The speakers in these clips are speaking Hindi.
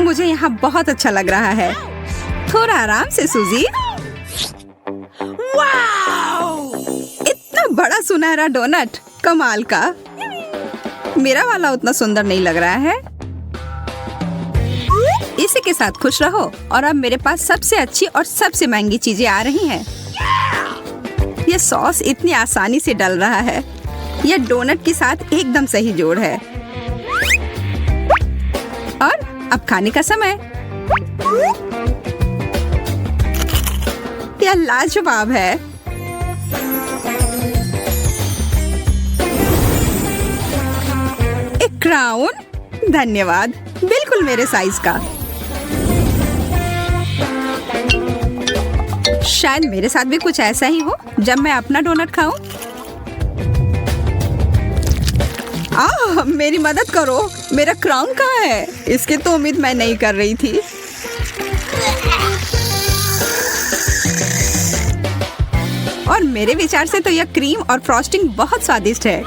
मुझे यहाँ बहुत अच्छा लग रहा है। थोड़ा आराम से सूजी। इतना बड़ा सुनहरा डोनट, कमाल का। मेरा वाला उतना सुंदर नहीं लग रहा है। इसी के साथ खुश रहो। और अब मेरे पास सबसे अच्छी और सबसे महंगी चीजें आ रही हैं। यह सॉस इतनी आसानी से डल रहा है। यह डोनट के साथ एकदम सही जोड़ है। और अब खाने का समय। यह लाजवाब है। एक क्राउन, धन्यवाद, बिल्कुल मेरे साइज का। शायद मेरे साथ भी कुछ ऐसा ही हो जब मैं अपना डोनट खाऊं। मेरी मदद करो, मेरा क्राउन कहाँ है? इसकी तो उम्मीद मैं नहीं कर रही थी। और मेरे विचार से तो यह क्रीम और फ्रॉस्टिंग बहुत स्वादिष्ट है।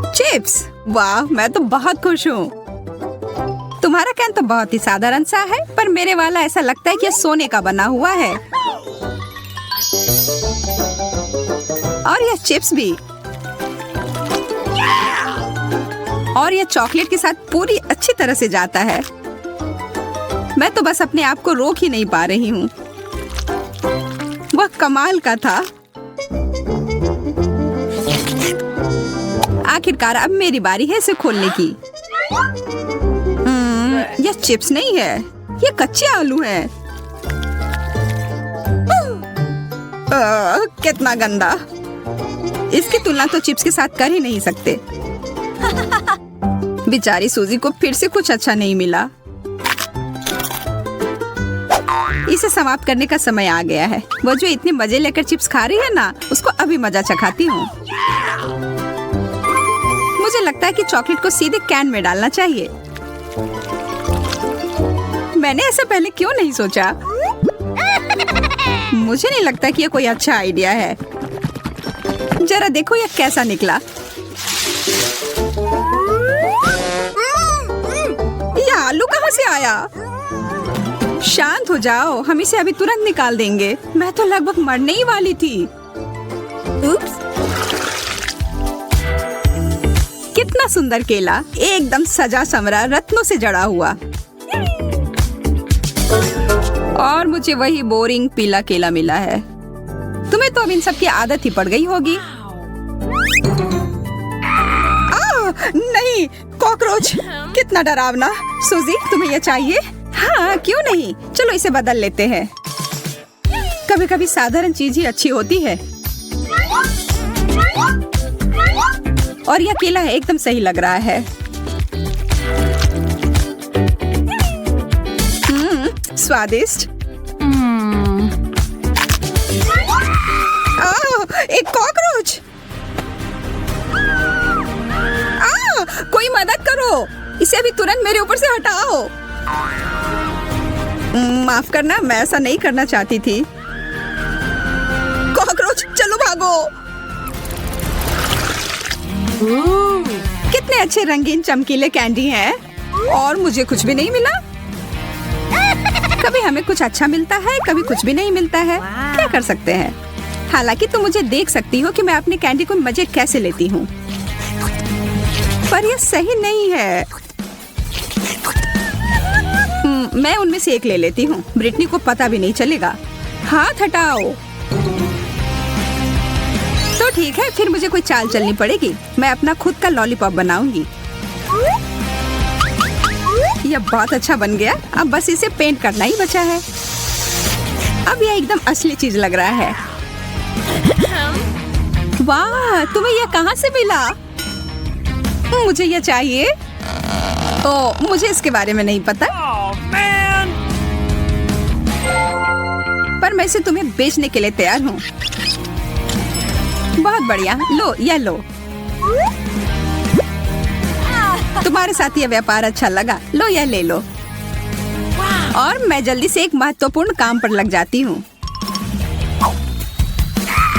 चिप्स, वाह, मैं तो बहुत खुश हूँ। तुम्हारा कैन तो बहुत ही साधारण सा है, पर मेरे वाला ऐसा लगता है कि यह सोने का बना हुआ है। और यह चिप्स भी। और यह चॉकलेट के साथ पूरी अच्छी तरह से जाता है। मैं तो बस अपने आप को रोक ही नहीं पा रही हूँ। वह कमाल का था। आखिरकार अब मेरी बारी है इसे खोलने की। यह चिप्स नहीं है, यह कच्चे आलू हैं। कितना गंदा। इसकी तुलना तो चिप्स के साथ कर ही नहीं सकते। बेचारी सूजी को फिर से कुछ अच्छा नहीं मिला। इसे समाप्त करने का समय आ गया है। वो जो इतने मजे लेकर चिप्स खा रही है ना, उसको अभी मजा चखाती हूँ। मुझे लगता है कि चॉकलेट को सीधे कैन में डालना चाहिए। मैंने ऐसा पहले क्यों नहीं सोचा? मुझे नहीं लगता कि यह कोई अच्छा आइडिया है। जरा देखो यह कैसा निकला। यह आलू कहाँ से आया? शांत हो जाओ, हम इसे अभी तुरंत निकाल देंगे। मैं तो लगभग मरने ही वाली थी। उप्स। कितना सुंदर केला, एकदम सजा संवरा, रत्नों से जड़ा हुआ। और मुझे वही बोरिंग पीला केला मिला है। तुम्हें तो अब इन सब की आदत ही पड़ गई होगी। नहीं, कॉकरोच, कितना डरावना। सूजी, तुम्हें यह चाहिए? हाँ, क्यों नहीं, चलो इसे बदल लेते हैं। कभी कभी साधारण चीज ही अच्छी होती है। और यह केला एकदम सही लग रहा है। स्वादिष्ट। एक कॉकरोच। कोई मदद करो, इसे अभी तुरंत मेरे ऊपर से हटाओ। माफ करना, मैं ऐसा नहीं करना चाहती थी। कॉकरोच, चलो भागो। कितने अच्छे रंगीन चमकीले कैंडी हैं। और मुझे कुछ भी नहीं मिला। कभी हमें कुछ अच्छा मिलता है, कभी कुछ भी नहीं मिलता है। क्या कर सकते हैं? हालांकि तुम मुझे देख सकती हो कि मैं अपनी कैंडी को मजे कैसे लेती हूँ, पर यह सही नहीं है। मैं उनमें से एक ले लेती हूँ। ब्रिटनी को पता भी नहीं चलेगा। हाथ हटाओ। तो ठीक है, फिर मुझे कोई चाल चलनी पड़ेगी। मैं अपना खुद का लॉलीपॉप बनाऊंगी। यह बहुत अच्छा बन गया। अब बस इसे पेंट करना ही बचा है। अब यह एकदम असली चीज लग रहा है। वाह, तुम्हें यह कहाँ से मिला? मुझे यह चाहिए। ओह, मुझे इसके बारे में नहीं पता। पर मैं इसे तुम्हें बेचने के लिए तैयार हूँ। बहुत बढ़िया, लो, यह लो। तुम्हारे साथ यह व्यापार अच्छा लगा। लो, यह ले लो। और मैं जल्दी से एक महत्वपूर्ण काम पर लग जाती हूँ।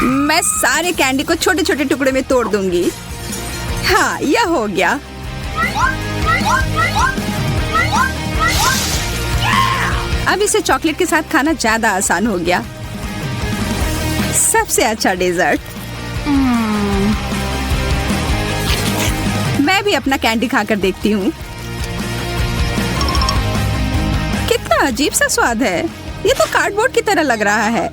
मैं सारे कैंडी को छोटे छोटे टुकड़े में तोड़ दूंगी। हाँ, यह हो गया। अब इसे चॉकलेट के साथ खाना ज्यादा आसान हो गया। सबसे अच्छा डेजर्ट। मैं भी अपना कैंडी खाकर देखती हूँ। कितना अजीब सा स्वाद है। ये तो कार्डबोर्ड की तरह लग रहा है।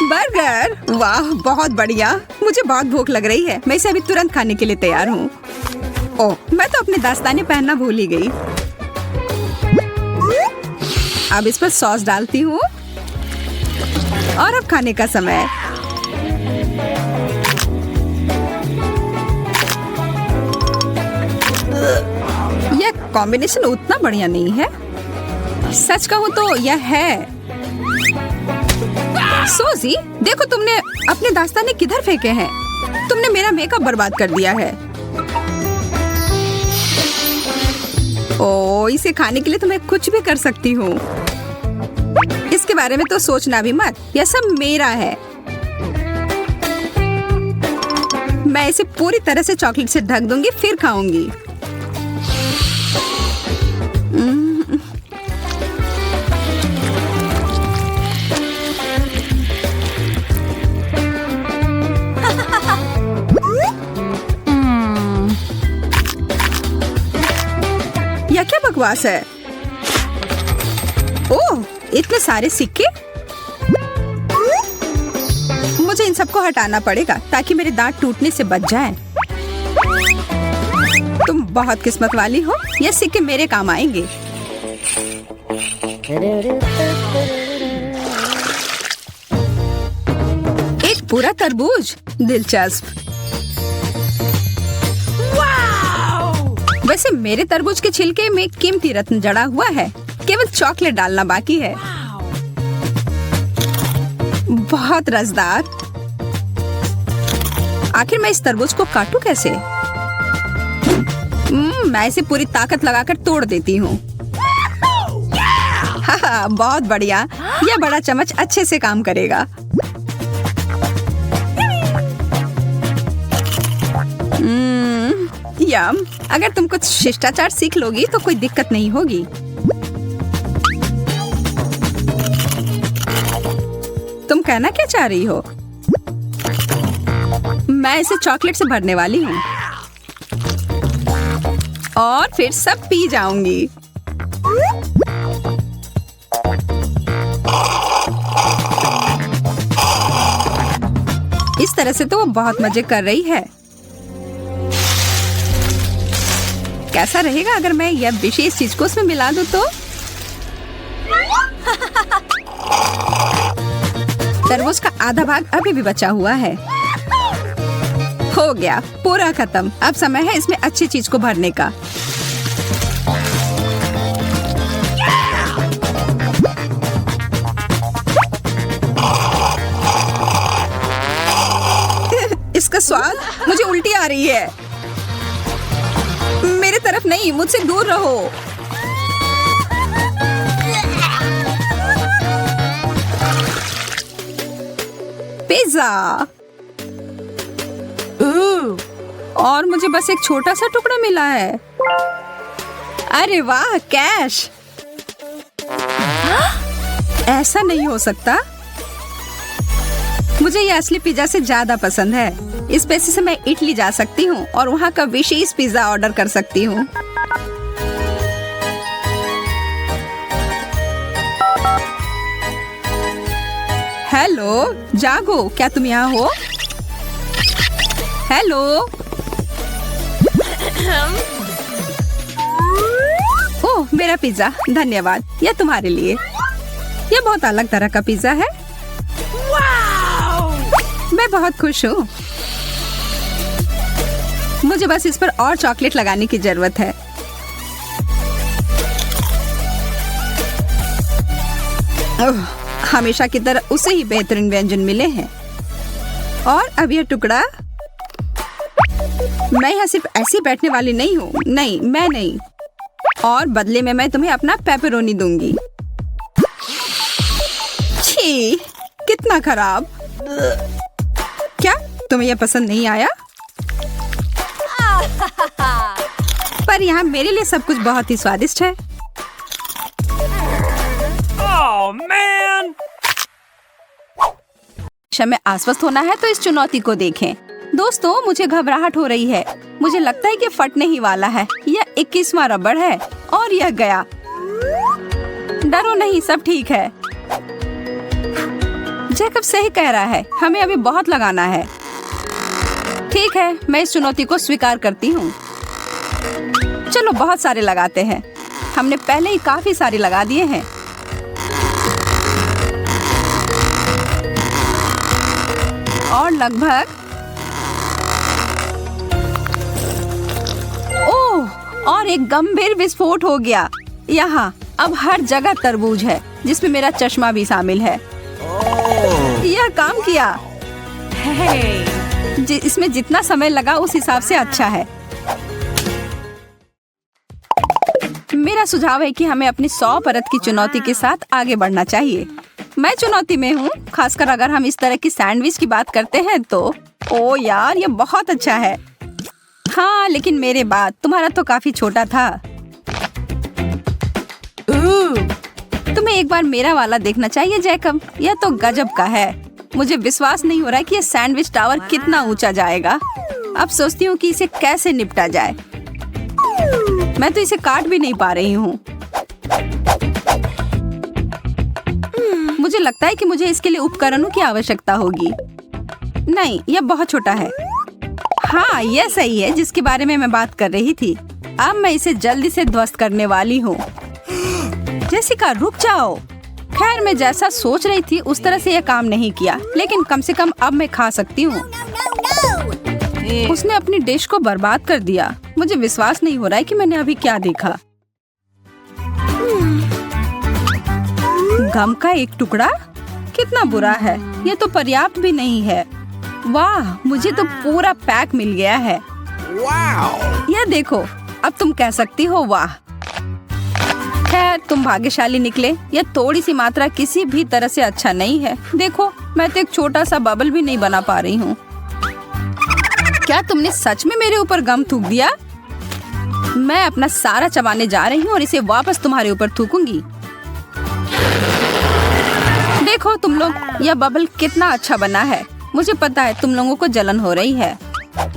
बर्गर, वाह बहुत बढ़िया। मुझे बहुत भूख लग रही है। मैं इसे अभी तुरंत खाने के लिए तैयार हूँ। ओह, मैं तो अपने दस्ताने पहनना भूल ही गई। अब इस पर सॉस डालती हूँ और अब खाने का समय। यह कॉम्बिनेशन उतना बढ़िया नहीं है। सच कहूँ तो यह है। सोजी, देखो तुमने अपने दस्ताने किधर फेंके हैं। तुमने मेरा मेकअप बर्बाद कर दिया है। ओ, इसे खाने के लिए तो मैं कुछ भी कर सकती हूँ। इसके बारे में तो सोचना भी मत। यह सब मेरा है। मैं इसे पूरी तरह से चॉकलेट से ढक दूंगी, फिर खाऊंगी। यह क्या बकवास है? ओह, इतने सारे सिक्के। मुझे इन सबको हटाना पड़ेगा ताकि मेरे दांत टूटने से बच जाएं। तुम बहुत किस्मत वाली हो। ये सिक्के मेरे काम आएंगे। एक पूरा तरबूज, दिलचस्प। वैसे मेरे तरबूज के छिलके में कीमती रत्न जड़ा हुआ है। केवल चॉकलेट डालना बाकी है। बहुत रसदार। आखिर मैं इस तरबूज को काटूं कैसे? मैं इसे पूरी ताकत लगाकर तोड़ देती हूँ। हाँ, बहुत बढ़िया। यह बड़ा चम्मच अच्छे से काम करेगा। यम, अगर तुम कुछ शिष्टाचार सीख लोगी तो कोई दिक्कत नहीं होगी। तुम कहना क्या चाह रही हो? मैं इसे चॉकलेट से भरने वाली हूँ और फिर सब पी जाऊंगी। इस तरह से तो वो बहुत मजे कर रही है। कैसा रहेगा अगर मैं यह विशेष चीज को उसमें मिला दूं तो? तरबूज का आधा भाग अभी भी बचा हुआ है। हो गया, पूरा खत्म। अब समय है इसमें अच्छी चीज को भरने का। इसका स्वाद, मुझे उल्टी आ रही है। मेरे तरफ नहीं, मुझसे दूर रहो। पिज्जा। और मुझे बस एक छोटा सा टुकड़ा मिला है। अरे वाह, कैश। ऐसा नहीं हो सकता। मुझे ये असली पिज्जा से ज्यादा पसंद है। इस पैसे से मैं इटली जा सकती हूँ और वहाँ का विशेष पिज्जा ऑर्डर कर सकती हूँ। हेलो, जागो, क्या तुम यहाँ हो? हेलो। ओह, मेरा पिज्जा, धन्यवाद। यह तुम्हारे लिए। यह बहुत अलग तरह का पिज्जा है। मैं बहुत खुश हूँ। मुझे बस इस पर और चॉकलेट लगाने की जरूरत है। हमेशा की तरह उसे ही बेहतरीन व्यंजन मिले हैं। और अब यह टुकड़ा। मैं यहाँ सिर्फ ऐसे बैठने वाली नहीं हूँ। नहीं, मैं नहीं। और बदले में मैं तुम्हें अपना पेपरोनी दूंगी। छी, कितना खराब। तुम्हें यह पसंद नहीं आया? पर यहाँ मेरे लिए सब कुछ बहुत ही स्वादिष्ट है। में आश्वस्त होना है तो इस चुनौती को देखें। दोस्तों, मुझे घबराहट हो रही है। मुझे लगता है कि फटने ही वाला है। यह 21वां रबड़ है और यह गया। डरो नहीं, सब ठीक है। जैकब सही कह रहा है, हमें अभी बहुत लगाना है। ठीक है, मैं इस चुनौती को स्वीकार करती हूँ। चलो बहुत सारे लगाते हैं। हमने पहले ही काफी सारे लगा दिए हैं। और लगभग ओह, और एक गंभीर विस्फोट हो गया। यहाँ अब हर जगह तरबूज है, जिसमें मेरा चश्मा भी शामिल है। यह काम किया। इसमें जितना समय लगा उस हिसाब से अच्छा है। मेरा सुझाव है कि हमें अपनी 100 परत की चुनौती के साथ आगे बढ़ना चाहिए। मैं चुनौती में हूँ, खासकर अगर हम इस तरह की सैंडविच की बात करते हैं तो। ओ यार, ये बहुत अच्छा है। हाँ, लेकिन मेरे बाद तुम्हारा तो काफी छोटा था। तुम्हें एक बार मेरा वाला देखना चाहिए जैकब। यह तो गजब का है। मुझे विश्वास नहीं हो रहा है कि यह सैंडविच टावर कितना ऊंचा जाएगा। अब सोचती हूँ कि इसे कैसे निपटा जाए। मैं तो इसे काट भी नहीं पा रही हूँ। मुझे लगता है कि मुझे इसके लिए उपकरणों की आवश्यकता होगी। नहीं, यह बहुत छोटा है। हाँ, यह सही है जिसके बारे में मैं बात कर रही थी। अब मैं इसे जल्दी से ध्वस्त करने वाली हूँ। जेसिका, रुक जाओ। खैर, मैं जैसा सोच रही थी उस तरह से यह काम नहीं किया, लेकिन कम से कम अब मैं खा सकती हूँ। उसने अपनी डिश को बर्बाद कर दिया। मुझे विश्वास नहीं हो रहा है कि मैंने अभी क्या देखा। गम का एक टुकड़ा? कितना बुरा है। ये तो पर्याप्त भी नहीं है। वाह, मुझे तो पूरा पैक मिल गया है। यह देखो, अब तुम कह सकती हो वाह। खैर, तुम भाग्यशाली निकले। यह थोड़ी सी मात्रा किसी भी तरह से अच्छा नहीं है। देखो, मैं तो एक छोटा सा बबल भी नहीं बना पा रही हूँ। क्या तुमने सच में मेरे ऊपर गम थूक दिया? मैं अपना सारा चबाने जा रही हूँ और इसे वापस तुम्हारे ऊपर थूकूंगी। देखो तुम लोग, यह बबल कितना अच्छा बना है। मुझे पता है तुम लोगों को जलन हो रही है।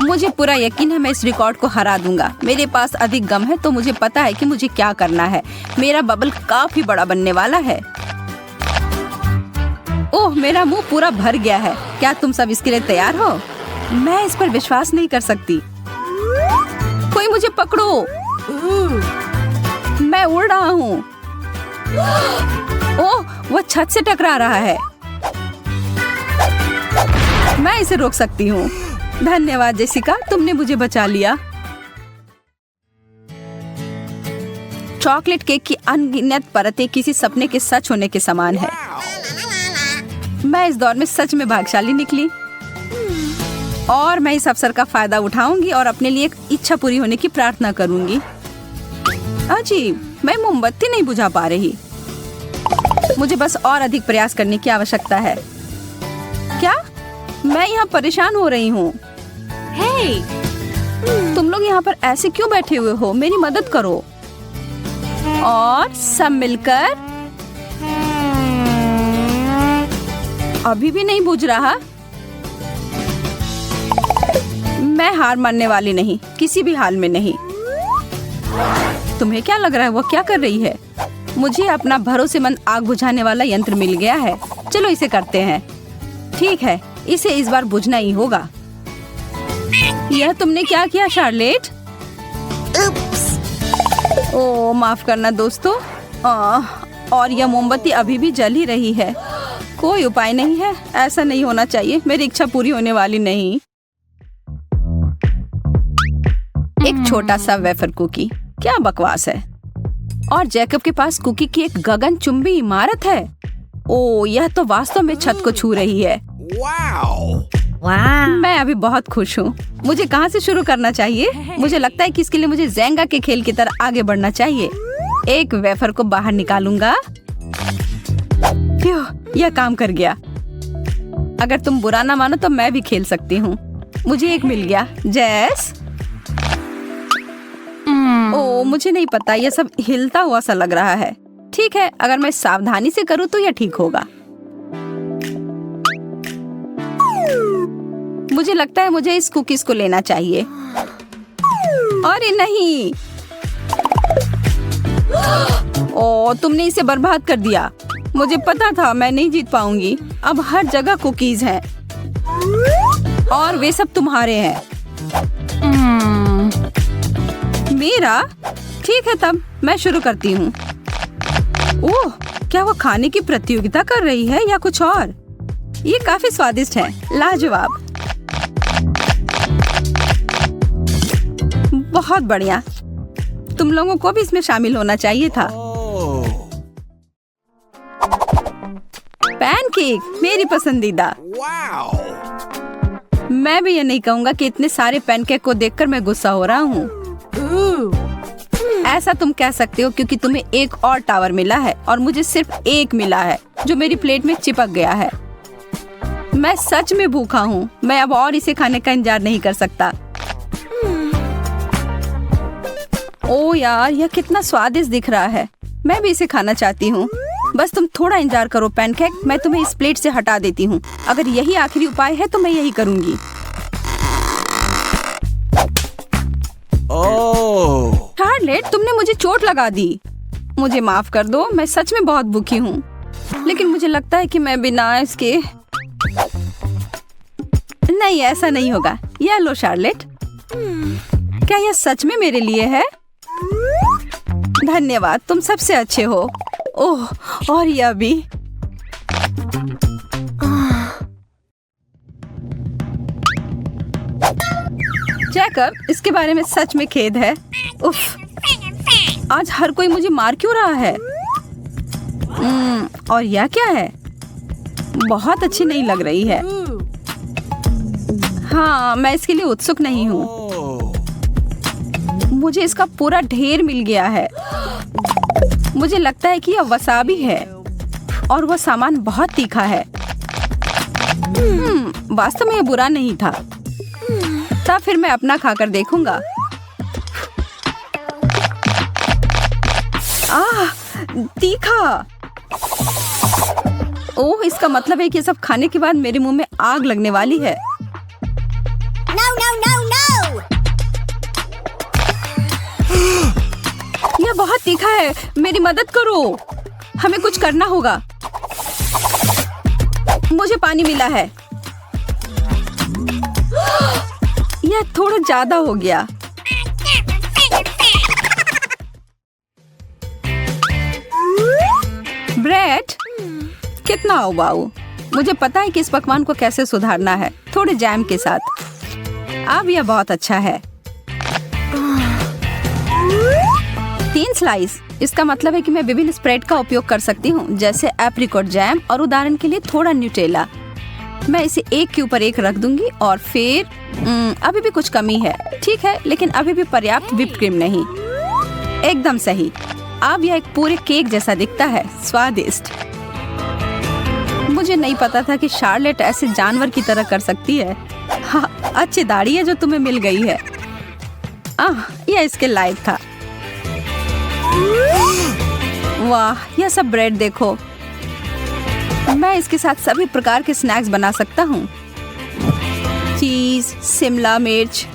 मुझे पूरा यकीन है मैं इस रिकॉर्ड को हरा दूंगा। मेरे पास अधिक गम है तो मुझे पता है कि मुझे क्या करना है। मेरा बबल काफी बड़ा बनने वाला है। ओह, मेरा मुंह पूरा भर गया है। क्या तुम सब इसके लिए तैयार हो? मैं इस पर विश्वास नहीं कर सकती। कोई मुझे पकड़ो। मैं उड़ रहा हूँ। ओह, वह छत से टकरा रहा है। मैं इसे रोक सकती हूँ। धन्यवाद जेसिका, तुमने मुझे बचा लिया। चॉकलेट केक की अनगिनत परतें किसी सपने के सच होने के समान है। मैं इस दौर में सच में भाग्यशाली निकली और मैं इस अवसर का फायदा उठाऊंगी और अपने लिए एक इच्छा पूरी होने की प्रार्थना करूंगी। अजीब, मैं मोमबत्ती नहीं बुझा पा रही। मुझे बस और अधिक प्रयास करने की आवश्यकता है। क्या? मैं यहाँ परेशान हो रही हूँ। तुम लोग यहाँ पर ऐसे क्यों बैठे हुए हो? मेरी मदद करो। और सब मिलकर। अभी भी नहीं बुझ रहा। मैं हार मानने वाली नहीं, किसी भी हाल में नहीं। तुम्हें क्या लग रहा है वो क्या कर रही है? मुझे अपना भरोसेमंद आग बुझाने वाला यंत्र मिल गया है। चलो इसे करते हैं। ठीक है, इसे इस बार बुझना ही होगा। यह तुमने क्या किया शार्लेट? ओह, माफ करना दोस्तों। और यह मोमबत्ती अभी भी जल ही रही है। कोई उपाय नहीं है, ऐसा नहीं होना चाहिए। मेरी इच्छा पूरी होने वाली नहीं। एक छोटा सा वेफर कुकी, क्या बकवास है। और जैकब के पास कुकी की एक गगनचुंबी इमारत है। ओह, यह तो वास्तव में छत को छू रही है। मैं अभी बहुत खुश हूँ। मुझे कहाँ से शुरू करना चाहिए? मुझे लगता है कि इसके लिए मुझे ज़ेंगा के खेल की तरह आगे बढ़ना चाहिए। एक वेफर को बाहर निकालूंगा। यह काम कर गया। अगर तुम बुरा ना मानो तो मैं भी खेल सकती हूँ। मुझे एक मिल गया। जैस ओ मुझे नहीं पता, यह सब हिलता हुआ सा लग रहा है। ठीक है, अगर मैं सावधानी से करूँ तो यह ठीक होगा। मुझे लगता है मुझे इस कुकीज को लेना चाहिए। अरे नहीं, ओ तुमने इसे बर्बाद कर दिया। मुझे पता था मैं नहीं जीत पाऊंगी। अब हर जगह कुकीज हैं और वे सब तुम्हारे हैं। मेरा? ठीक है, तब मैं शुरू करती हूँ। ओह, क्या वो खाने की प्रतियोगिता कर रही है या कुछ और? ये काफी स्वादिष्ट है। लाजवाब। बहुत बढ़िया। तुम लोगों को भी इसमें शामिल होना चाहिए था। पैनकेक मेरी पसंदीदा। मैं भी ये नहीं कहूँगा कि इतने सारे पैनकेक को देखकर मैं गुस्सा हो रहा हूँ। ऐसा तुम कह सकते हो क्योंकि तुम्हें एक और टावर मिला है और मुझे सिर्फ एक मिला है जो मेरी प्लेट में चिपक गया है। मैं सच में भूखा हूँ। मैं अब और इसे खाने का इंतजार नहीं कर सकता। ओ यार, यह कितना स्वादिष्ट दिख रहा है। मैं भी इसे खाना चाहती हूँ। बस तुम थोड़ा इंतजार करो पैनकेक, मैं तुम्हें इस प्लेट से हटा देती हूँ। अगर यही आखिरी उपाय है तो मैं यही करूँगी। शार्लेट, तुमने मुझे चोट लगा दी। मुझे माफ कर दो, मैं सच में बहुत भूखी हूँ। लेकिन मुझे लगता है कि मैं बिना इसके नहीं, ऐसा नहीं होगा। यह लो शार्लेट। क्या यह सच में मेरे लिए है? धन्यवाद, तुम सबसे अच्छे हो। ओह, और यह भी। जैकब, इसके बारे में सच में खेद है। उफ, आज हर कोई मुझे मार क्यों रहा है? और यह क्या है? बहुत अच्छी नहीं लग रही है। हाँ, मैं इसके लिए उत्सुक नहीं हूँ। मुझे इसका पूरा ढेर मिल गया है। मुझे लगता है कि यह वसाबी है और वह सामान बहुत तीखा है। वास्तव में यह बुरा नहीं था। तब फिर मैं अपना खाकर देखूंगा। तीखा। ओह, इसका मतलब है कि ये सब खाने के बाद मेरे मुंह में आग लगने वाली है। No, no, no, no! यह बहुत तीखा है। मेरी मदद करो। हमें कुछ करना होगा। मुझे पानी मिला है। यह थोड़ा ज्यादा हो गया। ब्रेड, कितना उबाऊ। मुझे पता है कि इस पकवान को कैसे सुधारना है, थोड़े जैम के साथ। अब यह बहुत अच्छा है। 3 स्लाइस। इसका मतलब है कि मैं विभिन्न स्प्रेड का उपयोग कर सकती हूँ, जैसे एप्रिकॉट जैम और उदाहरण के लिए थोड़ा न्यूटेला। मैं इसे एक के ऊपर एक रख दूंगी और फिर अभी भी कुछ कमी है। ठीक है, लेकिन अभी भी पर्याप्त व्हिप्ड क्रीम नहीं। एकदम सही। अब यह एक पूरे केक जैसा दिखता है। स्वादिष्ट। मुझे नहीं पता था कि शार्लेट ऐसे जानवर की तरह कर सकती है। हाँ, अच्छी दाढ़ी है जो तुम्हें मिल गई है। यह इसके लायक था। वाह, यह सब ब्रेड देखो। मैं इसके साथ सभी प्रकार के स्नैक्स बना सकता हूँ। चीज, शिमला मिर्च।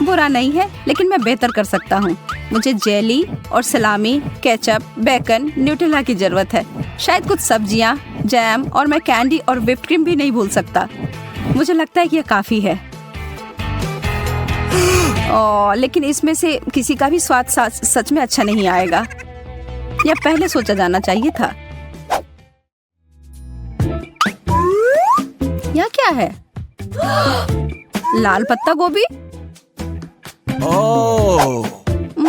बुरा नहीं है, लेकिन मैं बेहतर कर सकता हूँ। मुझे जेली और सलामी, केचप, बेकन, न्यूटेला की जरूरत है। शायद कुछ सब्जियाँ, जैम और मैं कैंडी और व्हिप्ड क्रीम भी नहीं भूल सकता। मुझे लगता है कि यह काफी है। लेकिन इसमें से किसी का भी स्वाद सच में अच्छा नहीं आएगा। यह पहले सोचा जाना चाहिए था। यह क्या है? लाल पत्ता गोभी?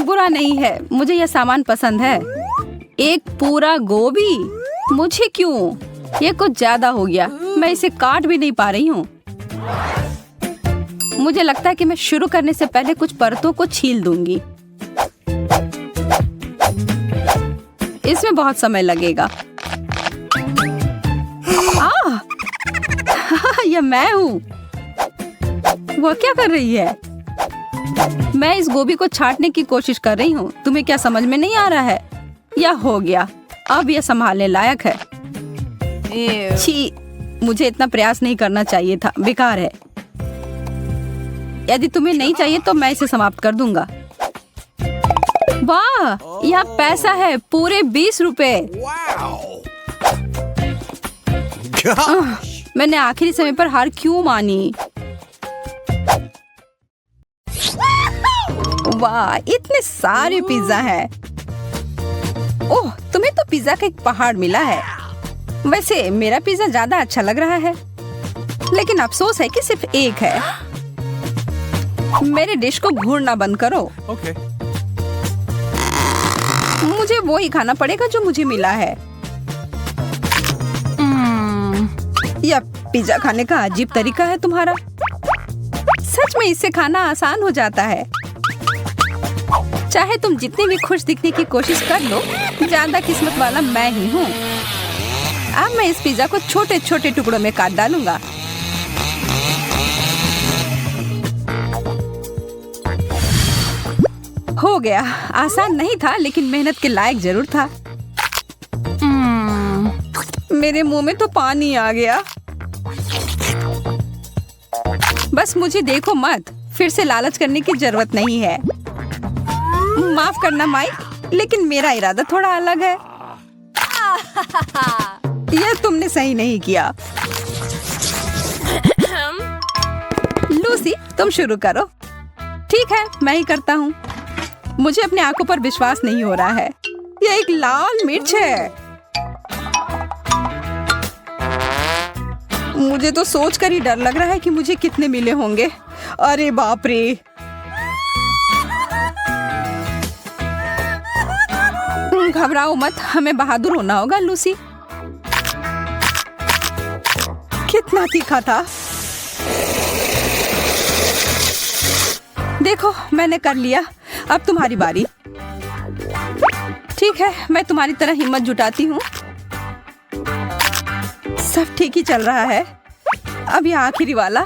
बुरा नहीं है, मुझे यह सामान पसंद है। एक पूरा गोभी? मुझे क्यों? ये कुछ ज्यादा हो गया। मैं इसे काट भी नहीं पा रही हूँ। मुझे लगता है कि मैं शुरू करने से पहले कुछ परतों को छील दूंगी। इसमें बहुत समय लगेगा। मैं हूँ। वह क्या कर रही है? मैं इस गोभी को छांटने की कोशिश कर रही हूँ। तुम्हें क्या समझ में नहीं आ रहा है? यह हो गया। अब यह संभालने लायक है। छी, मुझे इतना प्रयास नहीं करना चाहिए था। बेकार है। यदि तुम्हें नहीं चाहिए तो मैं इसे समाप्त कर दूंगा। वाह, यह पैसा है, पूरे 20 रुपए। मैंने आखिरी समय पर हार क्यों मानी? वाह, इतने सारे पिज्जा हैं। ओह, तुम्हें तो पिज्जा का एक पहाड़ मिला है। वैसे मेरा पिज्जा ज्यादा अच्छा लग रहा है, लेकिन अफसोस है कि सिर्फ एक है। मेरे डिश को घूरना बंद करो। Okay. मुझे वो ही खाना पड़ेगा जो मुझे मिला है। यह पिज्जा खाने का अजीब तरीका है तुम्हारा। सच में इससे खाना आसान हो जाता है। चाहे तुम जितनी भी खुश दिखने की कोशिश कर लो, ज्यादा किस्मत वाला मैं ही हूँ। अब मैं इस पिज्जा को छोटे छोटे टुकड़ों में काट डालूंगा। हो गया। आसान नहीं था, लेकिन मेहनत के लायक जरूर था। मेरे मुंह में तो पानी आ गया। बस मुझे देखो मत। फिर से लालच करने की जरूरत नहीं है। माफ करना माइक, लेकिन मेरा इरादा थोड़ा अलग है। यह तुमने सही नहीं किया। लूसी, तुम शुरू करो। ठीक है, मैं ही करता हूँ। मुझे अपनी आंखों पर विश्वास नहीं हो रहा है। यह एक लाल मिर्च है। मुझे तो सोचकर ही डर लग रहा है कि मुझे कितने मिले होंगे। अरे बाप रे। घबराओ मत, हमें बहादुर होना होगा लूसी। कितना तीखा था। देखो, मैंने कर लिया। अब तुम्हारी बारी। ठीक है, मैं तुम्हारी तरह हिम्मत जुटाती हूँ। सब ठीक ही चल रहा है। अब ये आखिरी वाला।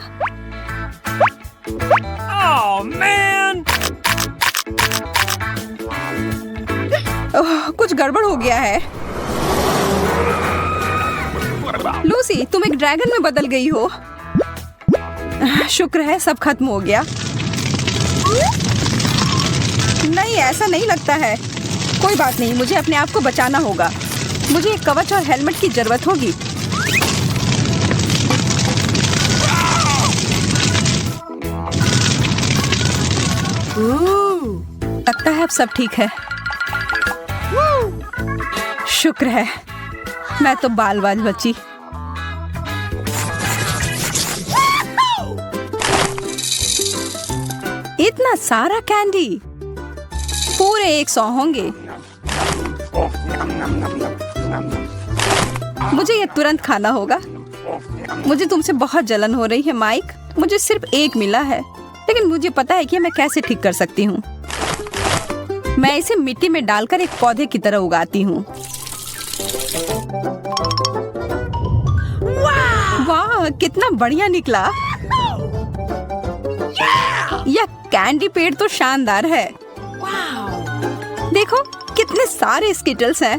Oh man! ओह, कुछ गड़बड़ हो गया है। लूसी, तुम एक ड्रैगन में बदल गई हो। शुक्र है सब खत्म हो गया। नहीं, ऐसा नहीं लगता है। कोई बात नहीं, मुझे अपने आप को बचाना होगा। मुझे एक कवच और हेलमेट की जरूरत होगी। लगता है अब सब ठीक है। शुक्र है, मैं तो बाल बाल बची। इतना सारा कैंडी, पूरे 100 होंगे। मुझे ये तुरंत खाना होगा। मुझे तुमसे बहुत जलन हो रही है माइक। मुझे सिर्फ एक मिला है, लेकिन मुझे पता है कि मैं कैसे ठीक कर सकती हूँ। मैं इसे मिट्टी में डालकर एक पौधे की तरह उगाती हूँ। वाह, कितना बढ़िया निकला। यह कैंडी पेड़ तो शानदार है। देखो, कितने सारे स्किटल्स हैं।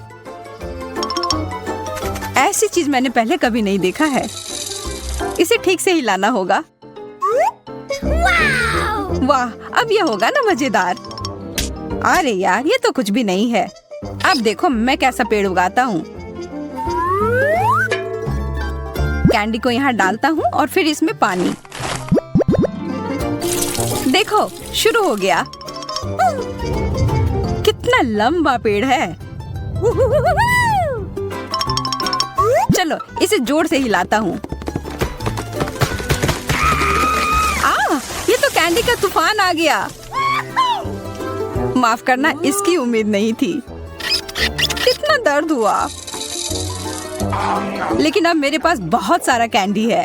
ऐसी चीज मैंने पहले कभी नहीं देखा है। इसे ठीक से हिलाना होगा। वाह, अब यह होगा ना मजेदार। अरे यार, ये तो कुछ भी नहीं है। अब देखो मैं कैसा पेड़ उगाता हूँ। कैंडी को यहाँ डालता हूँ और फिर इसमें पानी। देखो, शुरू हो गया। कितना लंबा पेड़ है। चलो, इसे जोर से हिलाता हूँ। ये तो कैंडी का तूफान आ गया। माफ करना, इसकी उम्मीद नहीं थी। कितना दर्द हुआ। लेकिन अब मेरे पास बहुत सारा कैंडी है।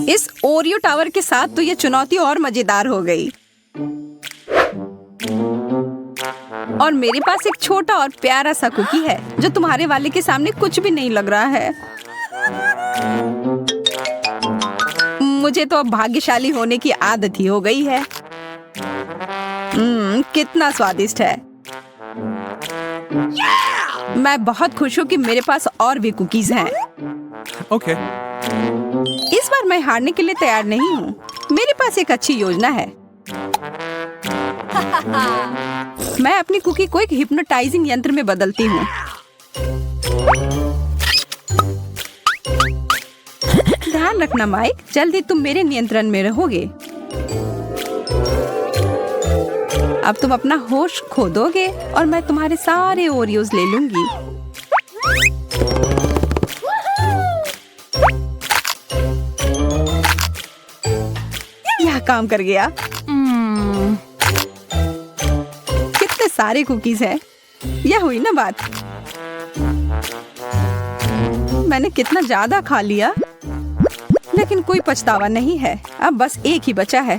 इस ओरियो टावर के साथ तो ये चुनौती और मजेदार हो गई। और मेरे पास एक छोटा और प्यारा सा कुकी है जो तुम्हारे वाले के सामने कुछ भी नहीं लग रहा है। मुझे तो अब भाग्यशाली होने की आदत ही हो गई है। कितना स्वादिष्ट है। मैं बहुत खुश हूँ कि मेरे पास और भी कुकीज हैं। Okay. इस बार मैं हारने के लिए तैयार नहीं हूँ। मेरे पास एक अच्छी योजना है। मैं अपनी कुकी को एक हिप्नोटाइजिंग यंत्र में बदलती हूँ। ध्यान रखना माइक, जल्दी तुम मेरे नियंत्रण में रहोगे। अब तुम अपना होश खो दोगे और मैं तुम्हारे सारे ओरियोज ले लूंगी। यह काम कर गया। कितने सारे कुकीज हैं। यह हुई ना बात। मैंने कितना ज्यादा खा लिया, लेकिन कोई पछतावा नहीं है। अब बस एक ही बचा है।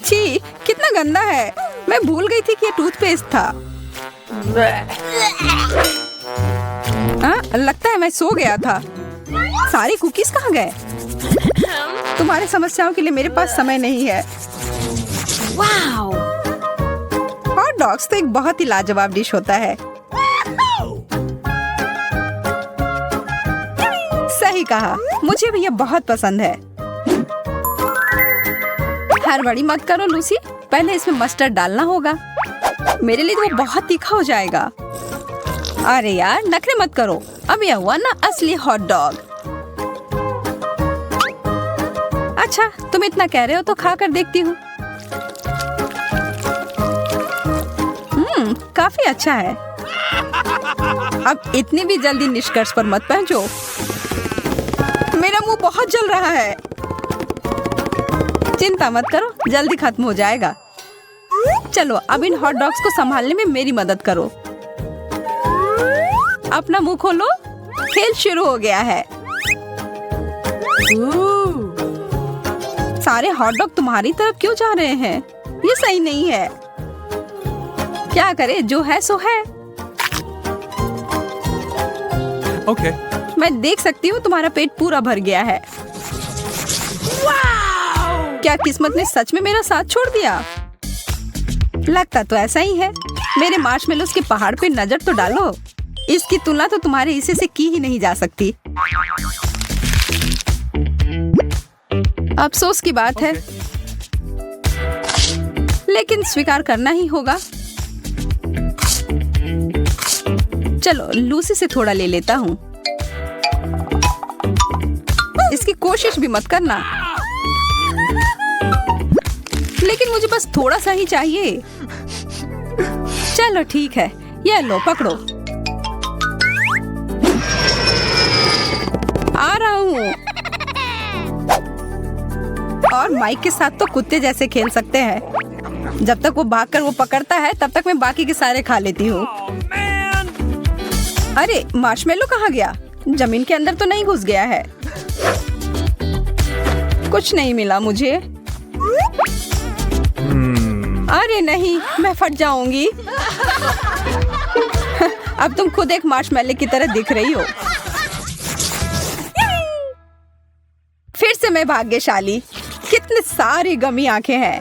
छी, कितना गंदा है। मैं भूल गई थी कि यह टूथपेस्ट था। लगता है मैं सो गया था। सारे कुकीज कहाँ गए? तुम्हारी समस्याओं के लिए मेरे पास समय नहीं है। वाओ! हॉट डॉग्स तो एक बहुत ही लाजवाब डिश होता है। सही कहा, मुझे भी यह बहुत पसंद है। हड़बड़ी मत करो लूसी, पहले इसमें मस्टर्ड डालना होगा। मेरे लिए तो वो बहुत तीखा हो जाएगा। अरे यार, नखरे मत करो। अब यह हुआ ना असली हॉट डॉग। अच्छा, तुम इतना कह रहे हो तो खा कर देखती हूँ। काफी अच्छा है। अब इतनी भी जल्दी निष्कर्ष पर मत पहुंचो। मेरा मुंह बहुत जल रहा है। चिंता मत करो, जल्दी खत्म हो जाएगा। चलो, अब इन हॉट डॉग्स को संभालने में मेरी मदद करो। अपना मुंह खोलो। खेल शुरू हो गया है। सारे हॉट डॉग तुम्हारी तरफ क्यों जा रहे हैं? ये सही नहीं है। क्या करे, जो है सो है। Okay. मैं देख सकती हूँ तुम्हारा पेट पूरा भर गया है। क्या किस्मत ने सच में मेरा साथ छोड़ दिया? लगता तो ऐसा ही है। मेरे मार्शमेलोस के पहाड़ पे नजर तो डालो। इसकी तुलना तो तुम्हारे हिस्से से की ही नहीं जा सकती। अफसोस की बात है, लेकिन स्वीकार करना ही होगा। चलो, लूसी से थोड़ा ले लेता हूँ। इसकी कोशिश भी मत करना। लेकिन मुझे बस थोड़ा सा ही चाहिए। चलो ठीक है, यह लो, पकड़ो। आ रहा हूँ। और माइक के साथ तो कुत्ते जैसे खेल सकते हैं। जब तक वो भागकर वो पकड़ता है, तब तक मैं बाकी के सारे खा लेती हूँ। अरे, मार्शमेलो कहाँ गया? जमीन के अंदर तो नहीं घुस गया है? कुछ नहीं मिला मुझे। अरे नहीं, मैं फट जाऊंगी। अब तुम खुद एक मार्शमेलो की तरह दिख रही हो। फिर से मैं भाग्यशाली। कितने सारी गमी आंखें हैं।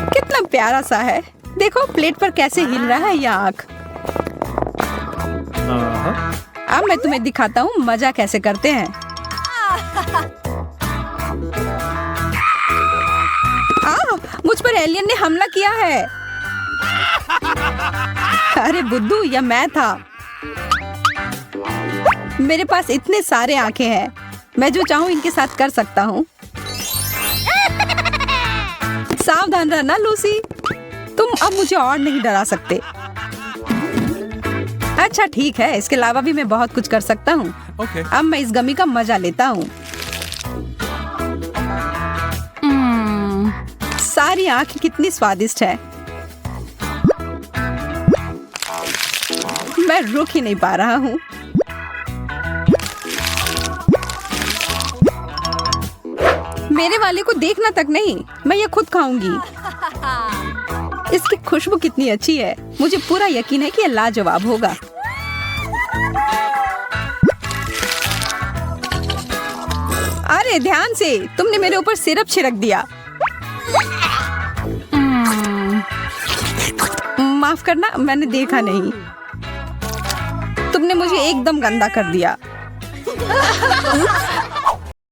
कितना प्यारा सा है। देखो प्लेट पर कैसे हिल रहा है यह आंख। अब मैं तुम्हें दिखाता हूँ मजा कैसे करते हैं। मुझ पर एलियन ने हमला किया है। अरे बुद्धू, यह मैं था। मेरे पास इतने सारे आंखें हैं। मैं जो चाहूँ इनके साथ कर सकता हूँ। सावधान रहना लूसी, तुम अब मुझे और नहीं डरा सकते। अच्छा ठीक है, इसके अलावा भी मैं बहुत कुछ कर सकता हूँ। Okay. अब मैं इस गमी का मजा लेता हूँ। सारी आंखें कितनी स्वादिष्ट है। मैं रुक ही नहीं पा रहा हूँ। मेरे वाले को देखना तक नहीं, मैं ये खुद खाऊंगी। इसकी खुशबू कितनी अच्छी है। मुझे पूरा यकीन है कि ये लाजवाब होगा। अरे ध्यान से, तुमने मेरे ऊपर सिरप छिड़क दिया। माफ करना, मैंने देखा नहीं। तुमने मुझे एकदम गंदा कर दिया।